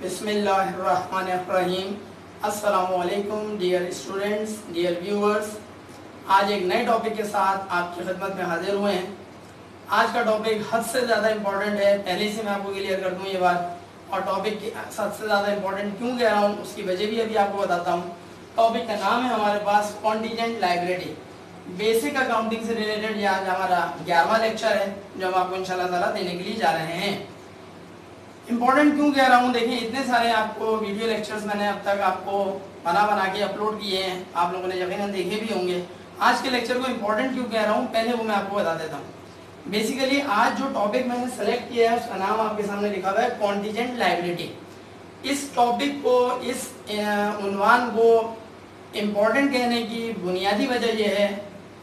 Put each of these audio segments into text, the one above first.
बिस्मिल्लाहिर्रहमानिर्रहीम। अस्सलामुअलैकुम dear students, dear viewers. आज एक नए टॉपिक के साथ आपकी खिदमत में हाजिर हुए हैं। आज का टॉपिक हद से ज़्यादा इम्पोर्टेंट है, पहले से मैं आपको क्लियर कर दूँ ये बात। और टॉपिक हद से ज़्यादा इम्पोर्टेंट क्यों कह रहा हूँ उसकी वजह भी अभी आपको बताता हूँ। टॉपिक का नाम है हमारे पास कॉन्टीजेंट लायबिलिटी। बेसिक अकाउंटिंग से रिलेटेड ये आज हमारा 11वां लेक्चर है जो हम आपको इंशाल्लाह ताला देने के लिए जा रहे हैं। इम्पोर्टेंट क्यों कह रहा हूँ, देखिए इतने सारे आपको वीडियो लेक्चर्स मैंने अब तक आपको बना के अपलोड किए हैं, आप लोगों ने यकीनन देखे भी होंगे। आज के लेक्चर को इम्पोर्टेंट क्यों कह रहा हूँ पहले वो मैं आपको बता देता हूँ। बेसिकली आज जो टॉपिक मैंने सेलेक्ट किया है उसका नाम आपके सामने लिखा हुआ है कॉन्टीजेंट लायबिलिटी। इस टॉपिक को, इस उन्वान को इम्पोर्टेंट कहने की बुनियादी वजह यह है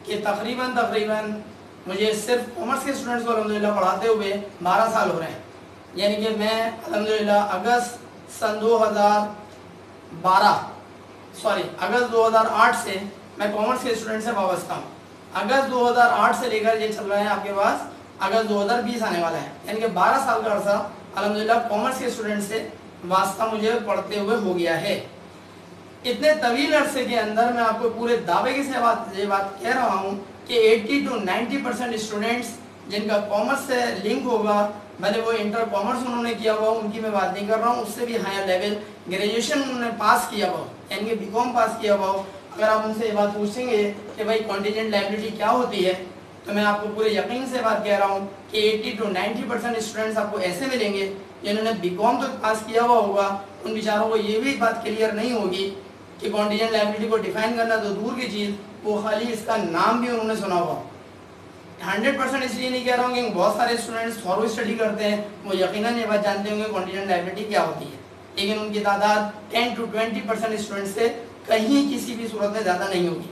कि तकरीबन मुझे सिर्फ कॉमर्स के स्टूडेंट्स को अल्हम्दुलिल्लाह पढ़ाते हुए 12 साल हो रहे हैं। यानी कि मैं अल्हम्दुलिल्लाह अगस्त 2008 से मैं कॉमर्स के स्टूडेंट से वाबस्ता हूँ। अगस्त 2008 से लेकर ये चल रहा है आपके पास अगस्त 2020 आने वाला है, यानी कि 12 साल का अर्सा अल्हम्दुलिल्लाह कॉमर्स के स्टूडेंट से वास्ता मुझे पढ़ते हुए हो गया है। इतने तवील अरसे के अंदर मैं आपको पूरे दावे के साथ ये बात कह रहा हूँ कि 80 to 90% स्टूडेंट्स जिनका कॉमर्स से लिंक होगा, भले वो इंटर कॉमर्स उन्होंने किया हुआ, उनकी मैं बात नहीं कर रहा हूँ, उससे भी हायर लेवल ग्रेजुएशन उन्होंने पास किया हुआ, यानी कि बीकॉम पास किया हुआ हो, अगर आप उनसे ये बात पूछेंगे कि भाई कॉन्टीजेंट लायबिलिटी क्या होती है, तो मैं आपको पूरे यकीन से बात कह रहा हूँ कि 80 to 90% स्टूडेंट्स आपको ऐसे मिलेंगे जिन्होंने बीकॉम तो पास किया हुआ होगा, उन बेचारों को ये भी बात क्लियर नहीं होगी कि कॉन्टीजेंट लायबिलिटी को डिफाइन करना तो दूर की चीज़, वो खाली इसका नाम भी उन्होंने सुना हुआ। 100% इसलिए नहीं कह रहा हूँ कि बहुत सारे स्टूडेंट्स थॉरो स्टडी करते हैं, वो यकीनन ये बात जानते होंगे कॉन्टीजेंट लायबिलिटी क्या होती है, लेकिन उनकी तादाद 10 to 20% स्टूडेंट्स से कहीं किसी भी सूरत में ज़्यादा नहीं होगी।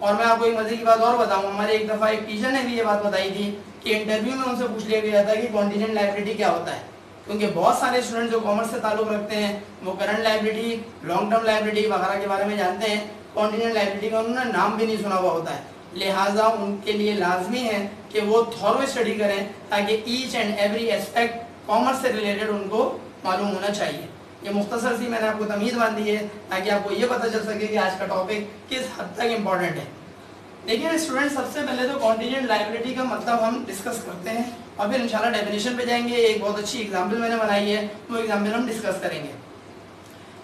और मैं आपको एक मजे की बात और बताऊँ, हमारे एक दफ़ा एक टीचर ने भी ये बात बताई थी कि इंटरव्यू में उनसे पूछ लिया गया था कि कॉन्टीजेंट लायबिलिटी क्या होता है, क्योंकि बहुत सारे स्टूडेंट जो कॉमर्स से ताल्लुक़ रखते हैं वो current liability, long term liability वगैरह के बारे में जानते हैं, कॉन्टीजेंट लायबिलिटी का उन्होंने नाम भी नहीं सुना हुआ होता है। लिहाजा उनके लिए लाजमी है कि वो थॉरो स्टडी करें ताकि each and every aspect commerce से रिलेटेड उनको मालूम होना चाहिए। ये मुख्तसर सी मैंने आपको तमीज़ बांधी है ताकि आपको ये पता चल सके कि आज का टॉपिक किस हद तक इम्पॉर्टेंट है। देखिए स्टूडेंट, सबसे पहले तो कॉन्टीजेंट लायबिलिटी का मतलब हम डिस्कस करते हैं और फिर इंशाल्लाह डेफिनेशन पे जाएंगे। एक बहुत अच्छी एग्जाम्पल मैंने बनाई है, वो एग्जाम्पल हम डिस्कस करेंगे।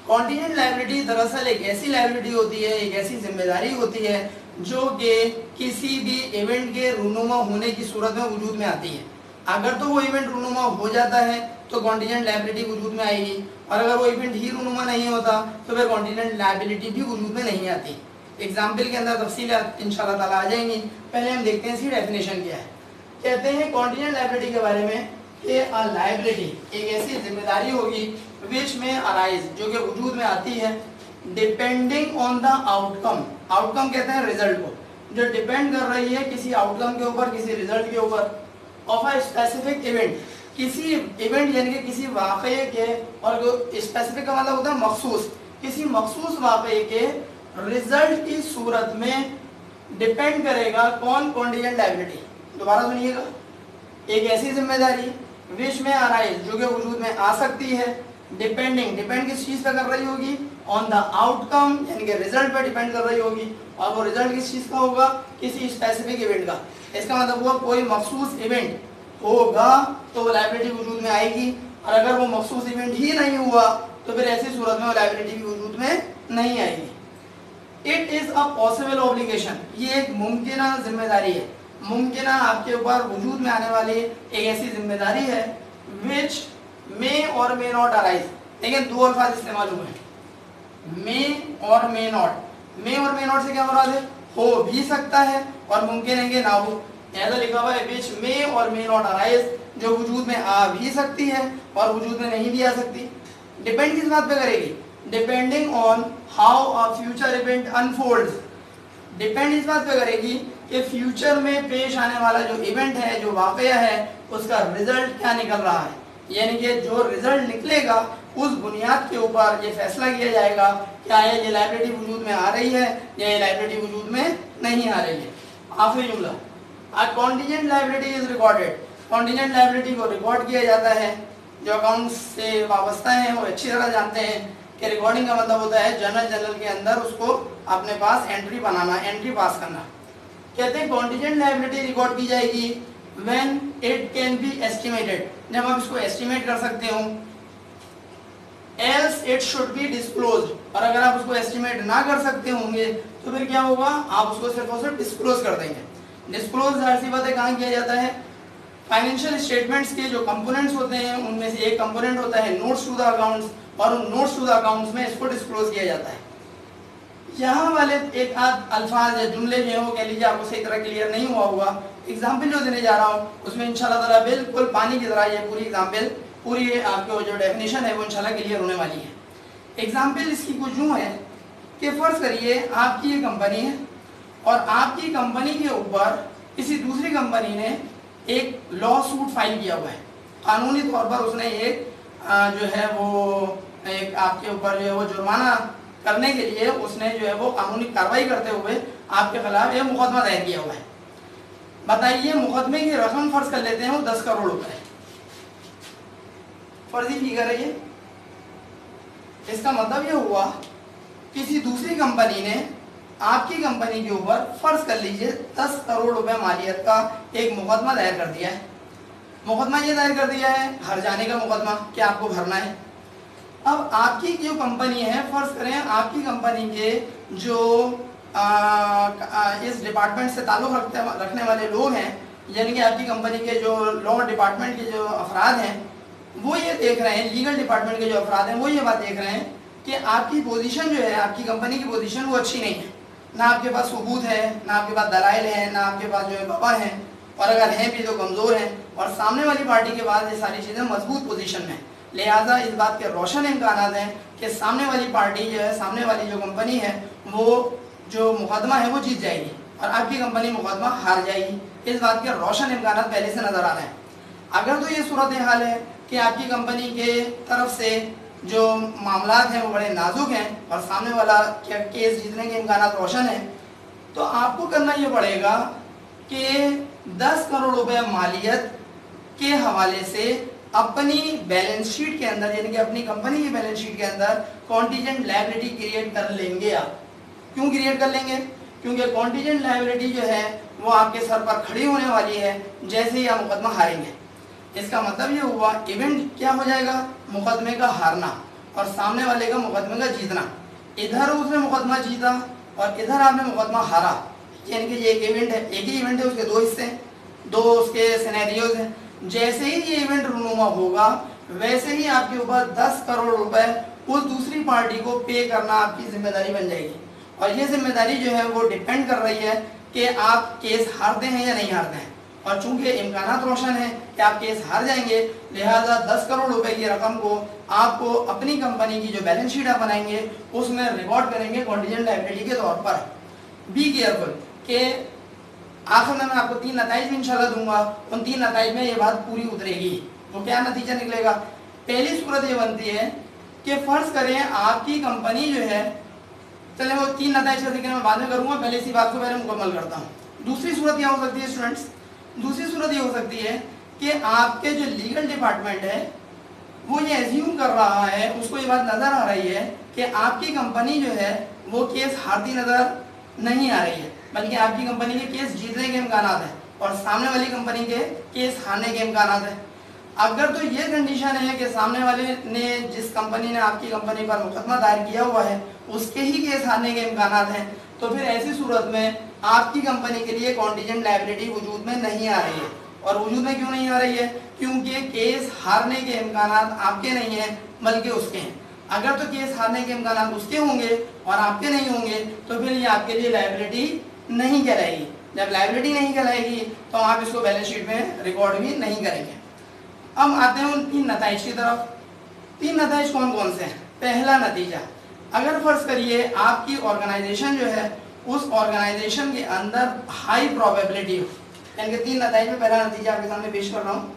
कॉन्टीजेंट लायबिलिटी दरअसल एक ऐसी लायबिलिटी होती है, एक ऐसी जिम्मेदारी होती है जो कि किसी भी इवेंट के रूनुमा होने की सूरत में वजूद में आती है। अगर तो वो इवेंट रूनुमा हो जाता है तो कॉन्टीजेंट लायबिलिटी वजूद में आएगी, और अगर वो इवेंट ही रूनुमा नहीं होता तो फिर कॉन्टीजेंट लायबिलिटी भी वजूद में नहीं आती। एग्जाम्पल के अंदर तफसीलात इंशाल्लाह ताला आ जाएंगी। पहले हम देखते हैं इसकी डेफिनेशन क्या है। कहते हैं कॉन्टीजेंट लायबिलिटी के बारे में कि अ लायबिलिटी एक ऐसी जिम्मेदारी होगी विच में अराइज, जो कि वजूद में आती है, depending on the outcome. Outcome कहते हैं रिजल्ट को, जो डिपेंड कर रही है किसी आउटकम के ऊपर, किसी रिजल्ट के ऊपर, ऑफ अ स्पेसिफिक इवेंट, किसी इवेंट यानी कि किसी वाक़े के, और स्पेसिफिक का मतलब होता है मखसूस, किसी मखसूस वाक़े के रिजल्ट की सूरत में डिपेंड करेगा कौन, कॉन्टीजेंट लायबिलिटी। दोबारा सुनिएगा, एक ऐसी जिम्मेदारी विच में अराइज, जो कि वजूद में आ सकती है, डिपेंडिंग, डिपेंड किस चीज़ पे कर रही होगी, ऑन द आउटकम यानी कि रिजल्ट पे डिपेंड कर रही होगी, और वो रिजल्ट किस चीज़ का होगा, किसी स्पेसिफिक इवेंट का। इसका मतलब हुआ कोई मखसूस इवेंट होगा तो वो लायबिलिटी वजूद में आएगी, और अगर वो मखसूस इवेंट ही नहीं हुआ तो फिर ऐसी सूरत में वो लायबिलिटी भी वजूद में नहीं आएगी। It is a possible obligation, ये एक मुमकिना जिम्मेदारी है, मुमकिना आपके ऊपर वजूद में आने वाली एक ऐसी जिम्मेदारी है विच मे और मे नॉट अराइज। लेकिन दो अल्फाज इस्तेमाल हुए हैं, मे और मे नॉट। मे और मे नॉट से क्या मुराद है, हो भी सकता है और मुमकिन है कि ना हो। ऐसा लिखा हुआ है विच मे और मे नॉट अराइज, जो वजूद में आ भी सकती है और वजूद में नहीं भी आ सकती। डिपेंड किस बात पे करेगी, depending on how a future event unfolds. Depend इस बात पे करेगी कि फ्यूचर में पेश आने वाला जो इवेंट है, जो वाक़या है, उसका रिजल्ट क्या निकल रहा है, यानी कि जो रिजल्ट निकलेगा उस बुनियाद के ऊपर ये फैसला किया जाएगा क्या ये लायबिलिटी वजूद में आ रही है या ये लायबिलिटी वजूद में नहीं आ रही है। आखिरी जुमला, a contingent liability is recorded, contingent liability को रिकॉर्ड किया जाता है जो अकाउंट्स से वाबस्ता हैं वो अच्छी तरह जानते हैं कि रिकॉर्डिंग का मतलब होता है जर्नल के अंदर उसको अपने पास एंट्री बनाना, एंट्री पास करना। कहते हैं कॉन्टीजेंट लायबिलिटी रिकॉर्ड की जाएगी when it can be estimated, जब आप इसको एस्टिमेट कर सकते हो, else it should be disclosed, और अगर आप उसको एस्टिमेट ना कर सकते होंगे तो फिर क्या होगा, आप उसको सिर्फ और सिर्फ डिस्क्लोज कर देंगे। डिस्क्लोज जाहिर सी बात है कहाँ किया जाता है, फाइनेंशियल स्टेटमेंट्स के जो कंपोनेंट्स होते हैं उनमें से एक कंपोनेंट होता है नोट्स टू द अकाउंट्स, और उन नोट्स टू द अकाउंट्स में इसको डिस्क्लोज किया जाता है। यहाँ वाले एक आध अल्फाज या जुमले जो हैं वो कह लीजिए आपको सही तरह क्लियर नहीं हुआ होगा, एग्जाम्पल जो देने जा रहा हूँ उसमें इंशाल्लाह ताला बिल्कुल पानी की तरह ये पूरी एग्जाम्पल, पूरी आपको जो डेफिनेशन है वो इंशाल्लाह क्लियर होने वाली है। एग्जाम्पल इसकी कुछ यूँ है कि फ़र्ज़ करिए आपकी ये कंपनी है और आपकी कंपनी के ऊपर किसी दूसरी कंपनी ने एक लॉ सूट फाइल किया हुआ है, कानूनी तौर पर उसने एक जो है वो एक आपके ऊपर जो है वो जुर्माना करने के लिए उसने जो है वो कानूनी कार्रवाई करते हुए आपके खिलाफ एक मुकदमा दायर किया हुआ है। बताइए मुकदमे की रकम फर्ज कर लेते हैं वो 10 करोड़ रुपए, फर्जी फिगर है ये। इसका मतलब ये हुआ किसी दूसरी कंपनी ने आपकी कंपनी के ऊपर फर्ज कर लीजिए 10 करोड़ रुपए मालियत का एक मुकदमा दायर कर दिया है। मुकदमा ये दायर कर दिया है हर जाने का मुकदमा कि आपको भरना है। अब आपकी जो कंपनी है, फर्ज करें आपकी कंपनी के जो इस डिपार्टमेंट से ताल्लुक़ रखने वाले लोग हैं, यानी कि आपकी कंपनी के जो लॉ डिपार्टमेंट के जो अफराद हैं वो ये देख रहे हैं, लीगल डिपार्टमेंट के जो अफराद हैं वो ये बात देख रहे हैं कि आपकी पोजीशन जो है, आपकी कंपनी की पोजीशन वो अच्छी नहीं है, ना आपके पास सबूत है, ना आपके पास दलाइल है, ना आपके पास जो है गवाह हैं, और अगर हैं भी तो कमज़ोर हैं, और सामने वाली पार्टी के पास ये सारी चीज़ें मजबूत पोजीशन में। लिहाजा इस बात के रोशन इम्कान हैं कि सामने वाली पार्टी जो है, सामने वाली जो कंपनी है वो जो मुकदमा है वो जीत जाएगी और आपकी कंपनी मुकदमा हार जाएगी। इस बात के रोशन इम्कान पहले से नज़र आ रहे हैं। अगर तो ये सूरत हाल है कि आपकी कंपनी के तरफ से जो मामलात हैं वो बड़े नाजुक हैं और सामने वाला केस जीतने के इम्कान रोशन हैं, तो आपको करना ये पड़ेगा कि 10 करोड़ रुपए मालियत के हवाले से अपनी बैलेंस शीट के अंदर, यानी कि अपनी कंपनी की बैलेंस शीट के अंदर कॉन्टीजेंट लायबिलिटी क्रिएट कर लेंगे आप। क्यों क्रिएट कर लेंगे? क्योंकि कॉन्टीजेंट लायबिलिटी जो है वो आपके सर पर खड़ी होने वाली है जैसे ही आप मुकदमा हारेंगे। इसका मतलब ये हुआ इवेंट क्या हो जाएगा, मुकदमे का हारना और सामने वाले का मुकदमे का जीतना। इधर उसने मुकदमा जीता और इधर आपने मुकदमा हारा, यानी कि ये एक इवेंट है, एक ही इवेंट है, उसके दो हिस्से हैं, दो उसके सिनेरियोज हैं। जैसे ही ये इवेंट रूनुमा होगा वैसे ही आपके ऊपर 10 करोड़ रुपए उस दूसरी पार्टी को पे करना आपकी जिम्मेदारी बन जाएगी। और ये जिम्मेदारी जो है वो डिपेंड कर रही है कि आप केस हारते हैं या नहीं हारते हैं। और चूंकि इम्कानात रोशन है कि आप केस हार जाएंगे, लिहाजा 10 करोड़ रुपए की रकम को आपको अपनी कंपनी की जो बैलेंस शीट आप बनाएंगे उसमें रिकॉर्ड करेंगे कॉन्टीजेंट लायबिलिटी के तौर पर। बी केयरफुल कि आखिर में मैं आपको 3 नताइज भी इंशाल्लाह दूंगा, उन 3 नताइज में ये बात पूरी उतरेगी। तो क्या नतीजा निकलेगा? पहली सूरत ये बनती है कि फर्ज करें आपकी कंपनी जो है, चले वो 3 नताइज का जिक्र मैं बाद में करूंगा, पहले इसी बात को पहले मुकम्मल करता हूँ। दूसरी सूरत क्या हो सकती है स्टूडेंट्स? दूसरी सूरत ये हो सकती है कि आपके जो लीगल डिपार्टमेंट है वो ये एज्यूम कर रहा है, उसको ये बात नज़र आ रही है कि आपकी कंपनी जो है वो केस हारती नज़र नहीं आ रही है, बल्कि आपकी कंपनी के केस जीतने के इम्कान हैं और सामने वाली कंपनी के केस हारने के इम्कान हैं। अगर तो ये कंडीशन है कि सामने वाले ने, जिस कंपनी ने आपकी कंपनी पर मुकदमा दायर किया हुआ है, उसके ही केस हारने के इम्कान हैं, तो फिर ऐसी सूरत में आपकी कंपनी के लिए कॉन्टीजेंट लायबिलिटी वजूद में नहीं आ रही है। और वजूद में क्यों नहीं आ रही है? क्योंकि केस हारने के इम्कान आपके नहीं हैं बल्कि उसके हैं। अगर तो केस हारने के इम्कान उसके होंगे और आपके नहीं होंगे तो फिर ये आपके लिए लायबिलिटी नहीं कहलाएगी। जब लायबिलिटी नहीं कहलाएगी तो आप इसको बैलेंस शीट में रिकॉर्ड भी नहीं करेंगे। अब आते हैं उन 3 नताइज की तरफ। 3 नताइज कौन कौन से हैं? पहला नतीजा, अगर फर्ज करिए आपकी ऑर्गेनाइजेशन जो है उस ऑर्गेनाइजेशन के अंदर हाई प्रोबेबिलिटी हो, यानी कि 3 नताइज में पहला नतीजा आपके सामने पेश कर रहा हूँ,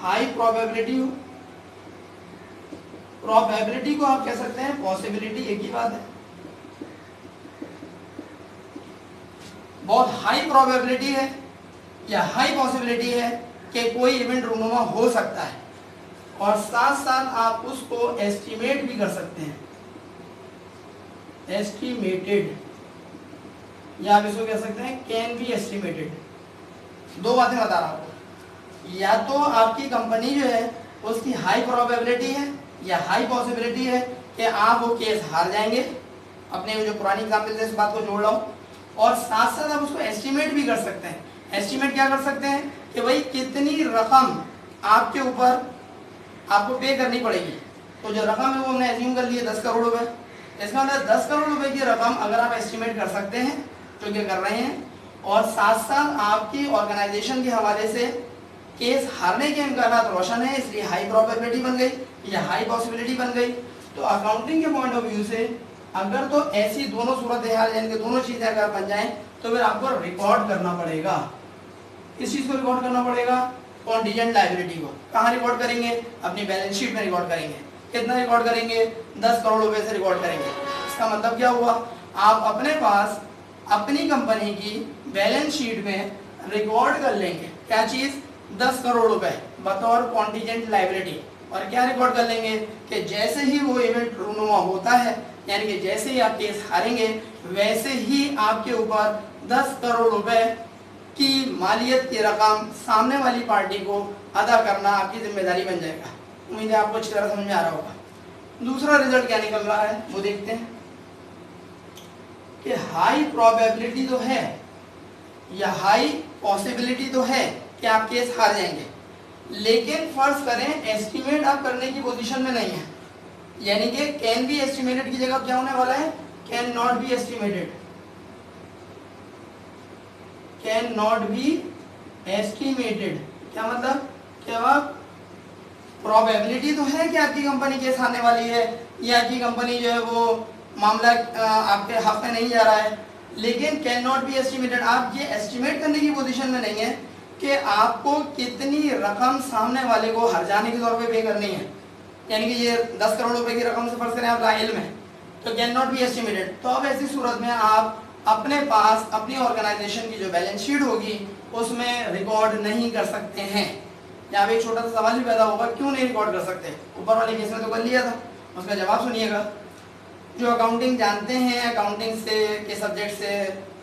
हाई प्रोबेबिलिटी हो। प्रोबेबिलिटी को आप कह सकते हैं पॉसिबिलिटी, एक ही बात है। बहुत हाई प्रोबेबिलिटी है या हाई पॉसिबिलिटी है कि कोई इवेंट रूनुमा हो सकता है। और साथ साथ आप उसको एस्टिमेट भी कर सकते हैं, एस्टिमेटेड, या आप इसको कह सकते हैं कैन बी एस्टिमेटेड। दो बातें बता रहा हूँ, या तो आपकी कंपनी जो है उसकी हाई प्रोबेबिलिटी है या हाई पॉसिबिलिटी है कि आप वो केस हार जाएंगे, अपने जो पुरानी एग्जाम्पल से इस बात को जोड़ रहा हूँ, और साथ साथ आप उसको एस्टिमेट भी कर सकते हैं। एस्टिमेट क्या कर सकते हैं कि भाई कितनी रकम आपके ऊपर आपको पे करनी पड़ेगी। तो जो रकम है वो हमने एज्यूम कर ली है 10 करोड़ रुपए। इसका मतलब 10 करोड़ रुपए की रकम अगर आप एस्टिमेट कर सकते हैं, जो कि कर रहे हैं, और साथ साथ आपकी ऑर्गेनाइजेशन के हवाले से केस हारने के इम्कानात रोशन है, इसलिए हाई प्रोबेबिलिटी बन गई या हाई पॉसिबिलिटी बन गई। तो अकाउंटिंग के पॉइंट ऑफ व्यू से अगर तो ऐसी दोनों सूरत हाल यानी कि दोनों चीजें अगर बन जाएं तो फिर आपको रिकॉर्ड करना पड़ेगा। इस चीज को रिकॉर्ड करना पड़ेगा, कॉन्टीजेंट लायबिलिटी को। कहाँ रिकॉर्ड करेंगे? अपनी बैलेंस शीट में रिकॉर्ड करेंगे। कितना रिकॉर्ड करेंगे? 10 करोड़ रुपए से रिकॉर्ड करेंगे। इसका मतलब क्या हुआ? आप अपने पास अपनी कंपनी की बैलेंस शीट में रिकॉर्ड कर लेंगे क्या चीज? 10 करोड़ रुपए बतौर कॉन्टीजेंट लायबिलिटी। और क्या रिकॉर्ड कर लेंगे कि जैसे ही वो इवेंट रूनुमा होता है, यानी कि जैसे ही आप केस हारेंगे, वैसे ही आपके ऊपर 10 करोड़ रुपए की मालियत की रकम सामने वाली पार्टी को अदा करना आपकी जिम्मेदारी बन जाएगा। उम्मीद है आपको अच्छी तरह समझ में आ रहा होगा। दूसरा रिजल्ट क्या निकल रहा है वो देखते हैं कि हाई प्रोबेबिलिटी तो है या हाई पॉसिबिलिटी तो है कि आप केस हार जाएंगे, लेकिन फर्ज करें एस्टिमेट आप करने की पोजीशन में नहीं है, यानी कि कैन बी एस्टिमेटेड की जगह क्या होने वाला है? Can not be estimated. Can not be estimated क्या मतलब? क्या प्रोबेबिलिटी तो है कि आपकी कंपनी केस आने वाली है या आपकी कंपनी जो है वो मामला आपके हक में नहीं जा रहा है, लेकिन कैन नॉट बी एस्टिमेटेड। आप ये एस्टिमेट करने की पोजीशन में नहीं है कि आपको कितनी रकम सामने वाले को हर जाने के तौर पे पे करनी है, यानी कि ये 10 करोड़ रुपए की रकम से फर्ज करें आप लाइल में, तो कैन नॉट बी एस्टिमेटेड। तो अब ऐसी सूरत में आप अपने पास अपनी ऑर्गेनाइजेशन की जो बैलेंस शीट होगी उसमें रिकॉर्ड नहीं कर सकते हैं। यहाँ पे एक छोटा सा सवाल भी पैदा होगा, क्यों नहीं रिकॉर्ड कर सकते? ऊपर वाले केस में तो कर लिया था। उसका जवाब सुनिएगा। जो अकाउंटिंग जानते हैं, अकाउंटिंग से के सब्जेक्ट से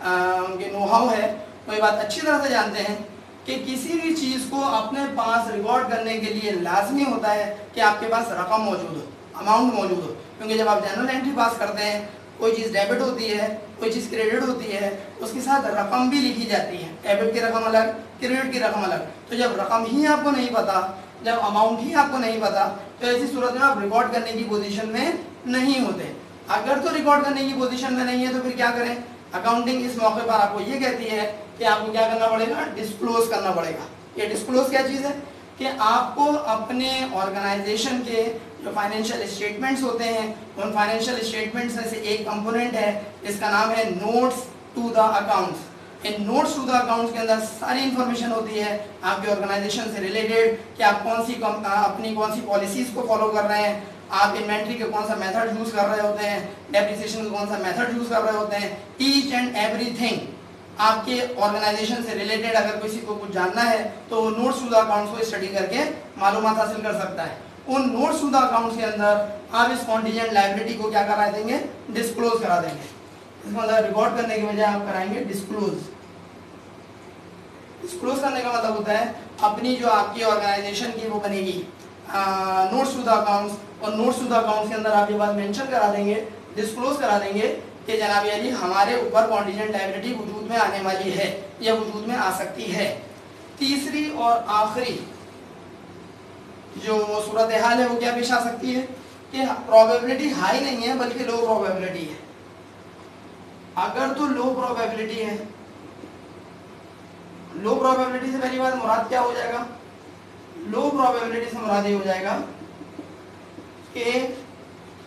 उनके नो हाउ है, वो ये बात अच्छी तरह से जानते हैं कि किसी भी चीज़ को अपने पास रिकॉर्ड करने के लिए लाजमी होता है कि आपके पास रकम मौजूद हो, अमाउंट मौजूद हो। क्योंकि जब आप जनरल एंट्री पास करते हैं, कोई चीज़ डेबिट होती है, कोई चीज़ क्रेडिट होती है, उसके साथ रकम भी लिखी जाती है। डेबिट की रकम अलग, क्रेडिट की रकम अलग। तो जब रकम ही आपको नहीं पता, जब अमाउंट ही आपको नहीं पता, तो ऐसी सूरत में आप रिकॉर्ड करने की पोजीशन में नहीं होते। अगर तो रिकॉर्ड करने की पोजीशन में नहीं है तो फिर क्या करें? अकाउंटिंग इस मौके पर आपको ये कहती है कि आपको क्या करना पड़ेगा? डिस्क्लोज करना पड़ेगा। ये डिस्क्लोज क्या चीज़ है? कि आपको अपने ऑर्गेनाइजेशन के जो फाइनेंशियल स्टेटमेंट्स होते हैं, उन फाइनेंशियल स्टेटमेंट्स में से एक कंपोनेंट है जिसका नाम है नोट्स टू द अकाउंट्स। इन नोट्स टू द अकाउंट्स के अंदर सारी इंफॉर्मेशन होती है आपके ऑर्गेनाइजेशन से रिलेटेड कि आप अपनी कौन सी पॉलिसीज को फॉलो कर रहे हैं, आप इन्वेंट्री के कौन सा मेथड यूज कर रहे होते हैं, डेप्रिसिएशन का कौन सा मेथड यूज कर रहे होते हैं। ईच एंड एवरीथिंग आपके ऑर्गेनाइजेशन से रिलेटेड अगर किसी को कुछ जानना है तो वो नोट्स टू द अकाउंट्स को स्टडी करके मालूमात हासिल कर सकता है। उन नोट्स टू द अकाउंट्स के अंदर आप इस कॉन्टीजेंट लायबिलिटी को क्या करा देंगे? डिस्क्लोज करा देंगे। इसका मतलब रिकॉर्ड करने की बजाय आप कराएंगे डिस्क्लोज। डिस्क्लोज करने का मतलब होता है अपनी जो आपकी ऑर्गेनाइजेशन की वो बनेगी नोट्स टू द अकाउंट्स, और नोट्स टू द अकाउंट्स के अंदर आप ये बात मेंशन करा देंगे, डिस्क्लोज करा देंगे कि जनाब अली हमारे ऊपर कॉन्टीजेंट लायबिलिटी वजूद में आने वाली है या वजूद में आ सकती है। तीसरी और आखिरी जो सूरत हाल है वो क्या पेश आ सकती है कि प्रोबेबिलिटी हाई नहीं है बल्कि लो प्रोबेबिलिटी है। अगर तो लो प्रोबेबिलिटी है, लो प्रोबेबिलिटी से पहली बात मुराद क्या हो जाएगा? लो प्रोबेबिलिटी से मुराद ये हो जाएगा कि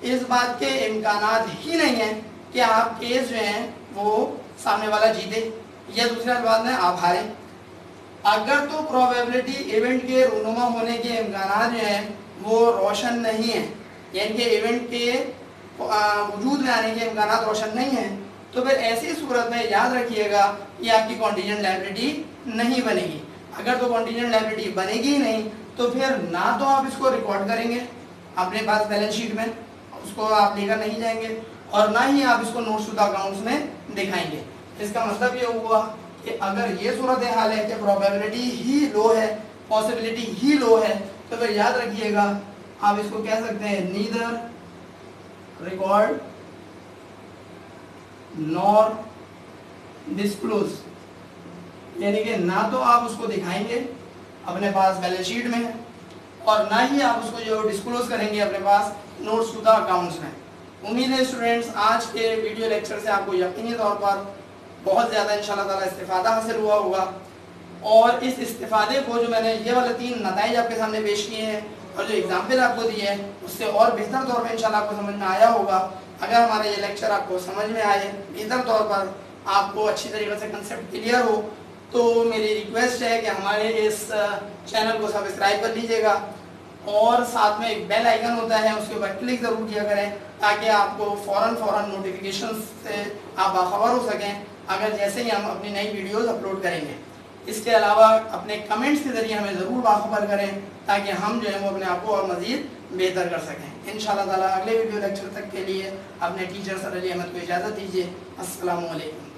इस बात के इम्कानात ही नहीं है कि आप केस जो हैं वो सामने वाला जीते, या दूसरी बात में आप हारे। अगर तो प्रोबेबिलिटी इवेंट के रूनुमा होने के इम्कानात जो हैं वो रोशन नहीं है, यानी कि इवेंट के वजूद में आने के इम्कानात रोशन नहीं है, तो फिर ऐसी सूरत में याद रखिएगा कि आपकी कॉन्टीजेंट लायबिलिटी नहीं बनेगी। अगर तो कॉन्टीजेंट लायबिलिटी बनेगी ही नहीं तो फिर ना तो आप इसको रिकॉर्ड करेंगे अपने पास बैलेंस शीट में, उसको आप लेकर नहीं जाएंगे, और ना ही आप इसको नोट्स टू द अकाउंट्स में दिखाएंगे। इसका मतलब ये हुआ कि अगर ये सूरत हाल है कि प्रोबेबिलिटी ही लो है, पॉसिबिलिटी ही लो है, तो फिर याद रखिएगा आप इसको कह सकते हैं नीदर रिकॉर्ड नॉर डिस्क्लोज, यानी कि ना तो आप उसको दिखाएंगे अपने पास बैलेंस शीट में और ना ही आप उसको जो डिस्क्लोज करेंगे अपने पास नोट्स टू द अकाउंट्स में। उम्मीद है स्टूडेंट्स आज के वीडियो लेक्चर से आपको यकीनी तौर पर बहुत ज़्यादा इंशाल्लाह ताला इस्तिफादा हासिल हुआ होगा, और इस इस्तिफादे को जो मैंने ये वाले 3 नताइज आपके सामने पेश किए हैं और जो एग्जाम्पल आपको दिए हैं उससे और बेहतर तौर पर इंशाल्लाह आपको समझ में आया होगा। अगर हमारा ये लेक्चर आपको समझ में आए, बेहतर तौर पर आपको अच्छी तरीके से कंसेप्ट क्लियर हो, तो मेरी रिक्वेस्ट है कि हमारे इस चैनल को सब्सक्राइब कर लीजिएगा और साथ में एक बेल आइकन होता है उसके ऊपर क्लिक ज़रूर किया करें ताकि आपको फ़ौरन नोटिफिकेशन से आप बाखबर हो सकें अगर जैसे ही हम अपनी नई वीडियोस अपलोड करेंगे। इसके अलावा अपने कमेंट्स के ज़रिए हमें ज़रूर बाखबर करें ताकि हम जो है वो अपने आप को और मज़ीद बेहतर कर सकें। इंशाअल्लाह ताला अगले वीडियो लेक्चर तक के लिए अपने टीचर सर अली अहमद को इजाज़त दीजिए। अस्सलामु अलैकुम।